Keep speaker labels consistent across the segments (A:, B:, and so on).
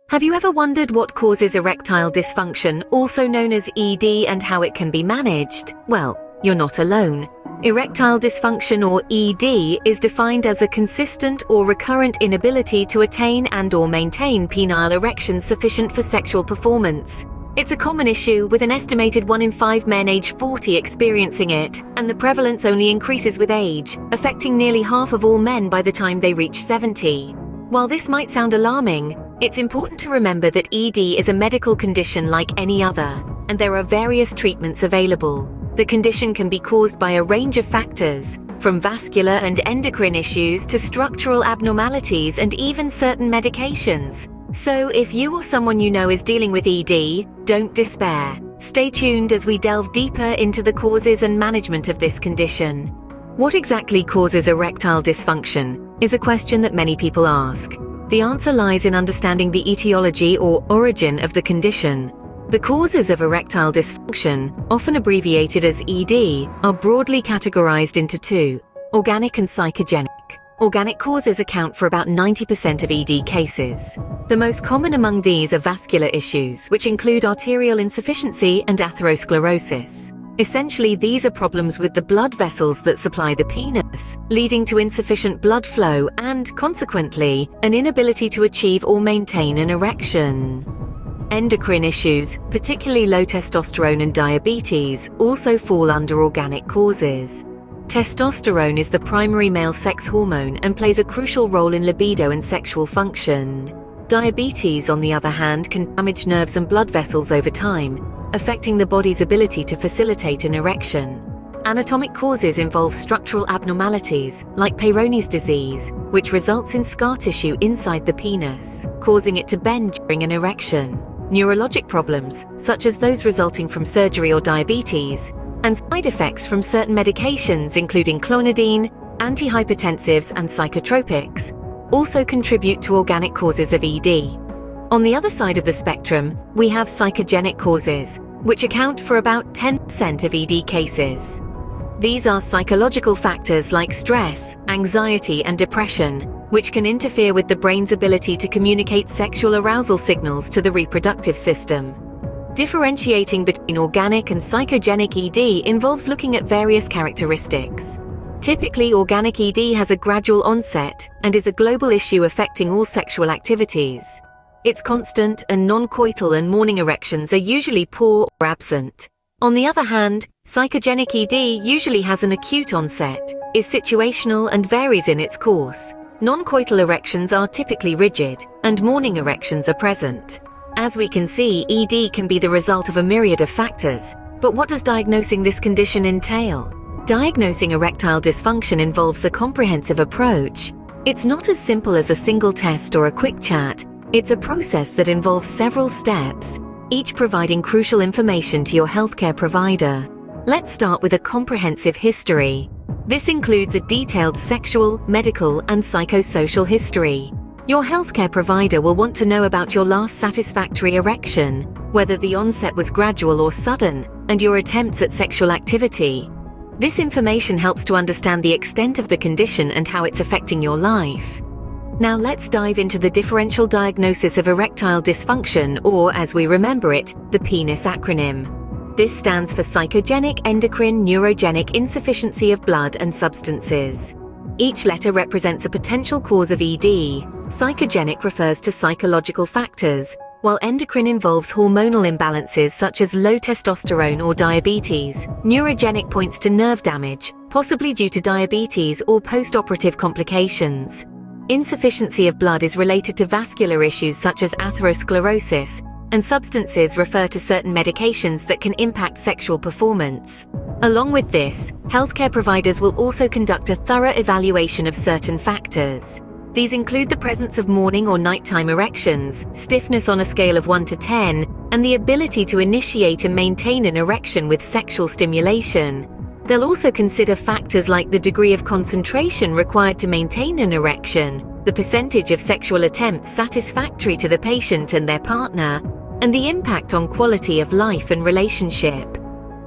A: Have you ever wondered what causes erectile dysfunction, also known as ED, and how it can be managed? Well, you're not alone. Erectile dysfunction, or ED, is defined as a consistent or recurrent inability to attain and/or maintain penile erections sufficient for sexual performance. It's a common issue, with an estimated 1 in 5 men aged 40 experiencing it, and the prevalence only increases with age, affecting nearly half of all men by the time they reach 70. While this might sound alarming, it's important to remember that ED is a medical condition like any other, and there are various treatments available. The condition can be caused by a range of factors, from vascular and endocrine issues to structural abnormalities and even certain medications. So if you or someone you know is dealing with ED, don't despair. Stay tuned as we delve deeper into the causes and management of this condition. What exactly causes erectile dysfunction is a question that many people ask. The answer lies in understanding the etiology or origin of the condition. The causes of erectile dysfunction, often abbreviated as ED, are broadly categorized into two: organic and psychogenic. Organic causes account for about 90% of ED cases. The most common among these are vascular issues, which include arterial insufficiency and atherosclerosis. Essentially, these are problems with the blood vessels that supply the penis, leading to insufficient blood flow and, consequently, an inability to achieve or maintain an erection. Endocrine issues, particularly low testosterone and diabetes, also fall under organic causes. Testosterone is the primary male sex hormone and plays a crucial role in libido and sexual function. Diabetes, on the other hand, can damage nerves and blood vessels over time, affecting the body's ability to facilitate an erection. Anatomic causes involve structural abnormalities, like Peyronie's disease, which results in scar tissue inside the penis, causing it to bend during an erection. Neurologic problems, such as those resulting from surgery or diabetes, and side effects from certain medications including clonidine, antihypertensives, and psychotropics, also contribute to organic causes of ED. On the other side of the spectrum, we have psychogenic causes, which account for about 10% of ED cases. These are psychological factors like stress, anxiety, and depression, which can interfere with the brain's ability to communicate sexual arousal signals to the reproductive system. Differentiating between organic and psychogenic ED involves looking at various characteristics. Typically, organic ED has a gradual onset and is a global issue affecting all sexual activities. It's constant, and non-coital and morning erections are usually poor or absent. On the other hand, psychogenic ED usually has an acute onset, is situational, and varies in its course. Non-coital erections are typically rigid, and morning erections are present. As we can see, ED can be the result of a myriad of factors, but what does diagnosing this condition entail? Diagnosing erectile dysfunction involves a comprehensive approach. It's not as simple as a single test or a quick chat. It's a process that involves several steps, each providing crucial information to your healthcare provider. Let's start with a comprehensive history. This includes a detailed sexual, medical, and psychosocial history. Your healthcare provider will want to know about your last satisfactory erection, whether the onset was gradual or sudden, and your attempts at sexual activity. This information helps to understand the extent of the condition and how it's affecting your life. Now let's dive into the differential diagnosis of erectile dysfunction, or as we remember it, the PENIS acronym. This stands for psychogenic, endocrine, neurogenic insufficiency of blood and substances. Each letter represents a potential cause of ED. Psychogenic refers to psychological factors, while endocrine involves hormonal imbalances such as low testosterone or diabetes. Neurogenic points to nerve damage, possibly due to diabetes or post-operative complications. Insufficiency of blood is related to vascular issues such as atherosclerosis, and substances refer to certain medications that can impact sexual performance. Along with this, healthcare providers will also conduct a thorough evaluation of certain factors. These include the presence of morning or nighttime erections, stiffness on a scale of 1 to 10, and the ability to initiate and maintain an erection with sexual stimulation. They'll also consider factors like the degree of concentration required to maintain an erection, the percentage of sexual attempts satisfactory to the patient and their partner, and the impact on quality of life and relationship.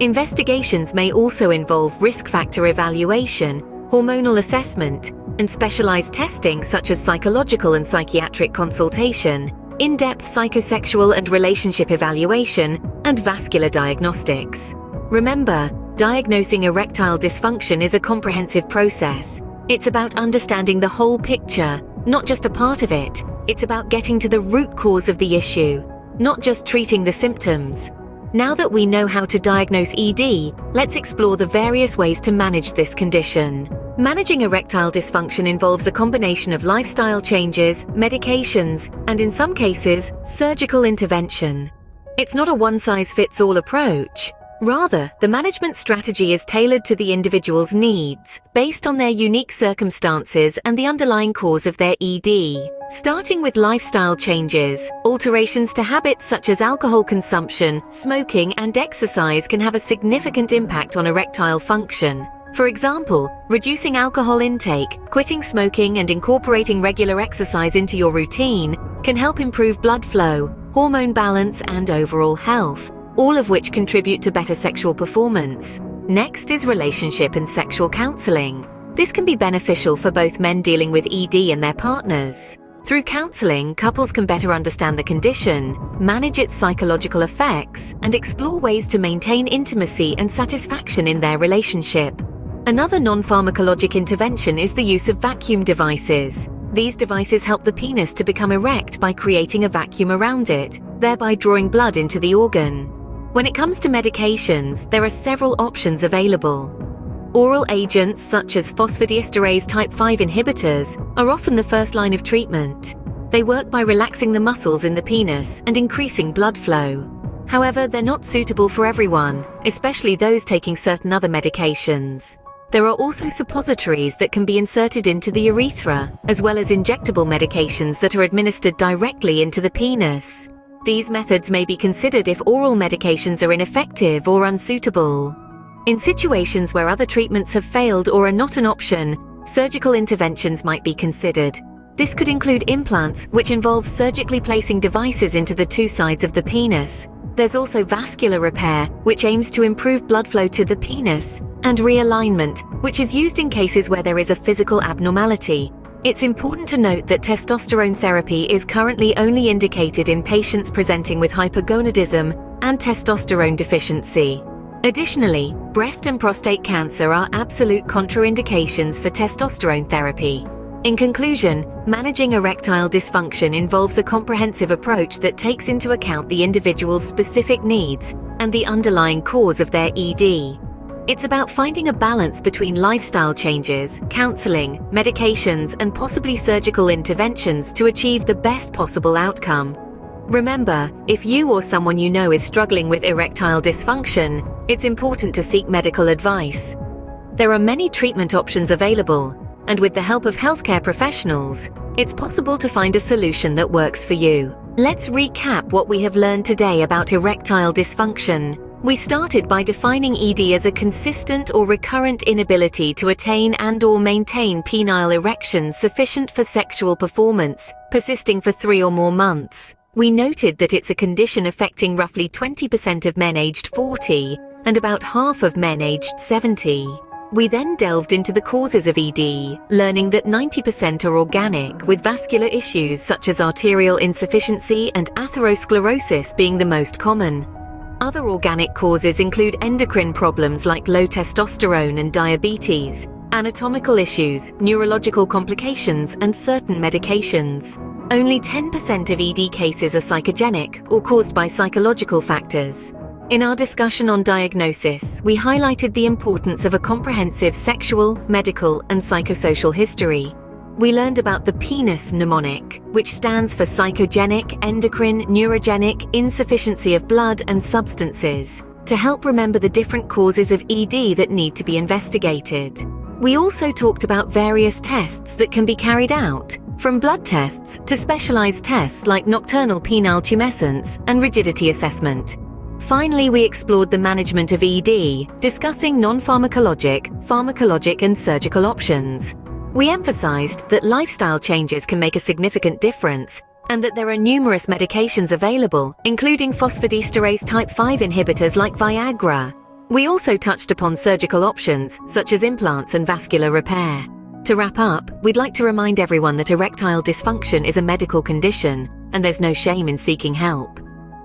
A: Investigations may also involve risk factor evaluation, hormonal assessment, and specialized testing such as psychological and psychiatric consultation. in-depth psychosexual and relationship evaluation, and vascular diagnostics. Remember, diagnosing erectile dysfunction is a comprehensive process. It's about understanding the whole picture, not just a part of it. It's about getting to the root cause of the issue, not just treating the symptoms. Now that we know how to diagnose ED, let's explore the various ways to manage this condition. Managing erectile dysfunction involves a combination of lifestyle changes, medications, and in some cases, surgical intervention. It's not a one-size-fits-all approach. Rather, the management strategy is tailored to the individual's needs, based on their unique circumstances and the underlying cause of their ED. Starting with lifestyle changes, alterations to habits such as alcohol consumption, smoking, and exercise can have a significant impact on erectile function. For example, reducing alcohol intake, quitting smoking, and incorporating regular exercise into your routine can help improve blood flow, hormone balance, and overall health, all of which contribute to better sexual performance. Next is relationship and sexual counseling. This can be beneficial for both men dealing with ED and their partners. Through counseling, couples can better understand the condition, manage its psychological effects, and explore ways to maintain intimacy and satisfaction in their relationship. Another non-pharmacologic intervention is the use of vacuum devices. These devices help the penis to become erect by creating a vacuum around it, thereby drawing blood into the organ. When it comes to medications, there are several options available. Oral agents such as phosphodiesterase type 5 inhibitors are often the first line of treatment. They work by relaxing the muscles in the penis and increasing blood flow. However, they're not suitable for everyone, especially those taking certain other medications. There are also suppositories that can be inserted into the urethra, as well as injectable medications that are administered directly into the penis. These methods may be considered if oral medications are ineffective or unsuitable. In situations where other treatments have failed or are not an option, surgical interventions might be considered. This could include implants, which involve surgically placing devices into the two sides of the penis. There's also vascular repair, which aims to improve blood flow to the penis, and realignment, which is used in cases where there is a physical abnormality. It's important to note that testosterone therapy is currently only indicated in patients presenting with hypergonadism and testosterone deficiency. Additionally, breast and prostate cancer are absolute contraindications for testosterone therapy. In conclusion, managing erectile dysfunction involves a comprehensive approach that takes into account the individual's specific needs and the underlying cause of their ED. It's about finding a balance between lifestyle changes, counseling, medications, and possibly surgical interventions to achieve the best possible outcome. Remember, if you or someone you know is struggling with erectile dysfunction, it's important to seek medical advice. There are many treatment options available, and with the help of healthcare professionals, it's possible to find a solution that works for you. Let's recap what we have learned today about erectile dysfunction. We started by defining ED as a consistent or recurrent inability to attain and/or maintain penile erections sufficient for sexual performance, persisting for 3 or more months. We noted that it's a condition affecting roughly 20% of men aged 40 and about half of men aged 70. We then delved into the causes of ED, learning that 90% are organic, with vascular issues such as arterial insufficiency and atherosclerosis being the most common. Other organic causes include endocrine problems like low testosterone and diabetes, anatomical issues, neurological complications, and certain medications. Only 10% of ED cases are psychogenic or caused by psychological factors. In our discussion on diagnosis, we highlighted the importance of a comprehensive sexual, medical, and psychosocial history. We learned about the penis mnemonic, which stands for psychogenic, endocrine, neurogenic, insufficiency of blood, and substances, to help remember the different causes of ED that need to be investigated. We also talked about various tests that can be carried out, from blood tests to specialized tests like nocturnal penile tumescence and rigidity assessment. Finally, we explored the management of ED, discussing non-pharmacologic, pharmacologic, and surgical options. We emphasized that lifestyle changes can make a significant difference, and that there are numerous medications available, including phosphodiesterase type 5 inhibitors like Viagra. We also touched upon surgical options, such as implants and vascular repair. To wrap up, we'd like to remind everyone that erectile dysfunction is a medical condition, and there's no shame in seeking help.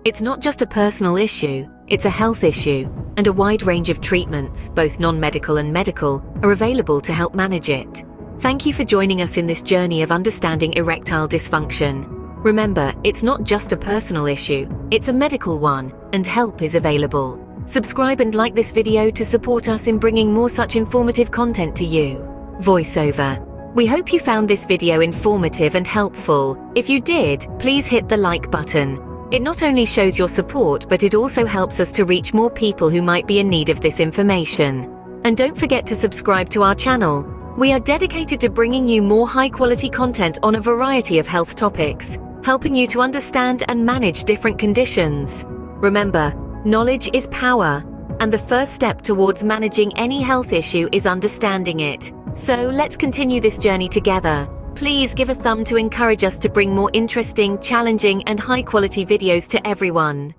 A: It's not just a personal issue, it's a health issue, and a wide range of treatments, both non-medical and medical, are available to help manage it. Thank you for joining us in this journey of understanding erectile dysfunction. Remember, it's not just a personal issue, it's a medical one, and help is available. Subscribe and like this video to support us in bringing more such informative content to you. Voiceover. We hope you found this video informative and helpful. If you did, please hit the like button. It not only shows your support, but it also helps us to reach more people who might be in need of this information. And don't forget to subscribe to our channel. We are dedicated to bringing you more high-quality content on a variety of health topics, helping you to understand and manage different conditions. Remember, knowledge is power, and the first step towards managing any health issue is understanding it. So let's continue this journey together. Please give a thumb to encourage us to bring more interesting, challenging, and high-quality videos to everyone.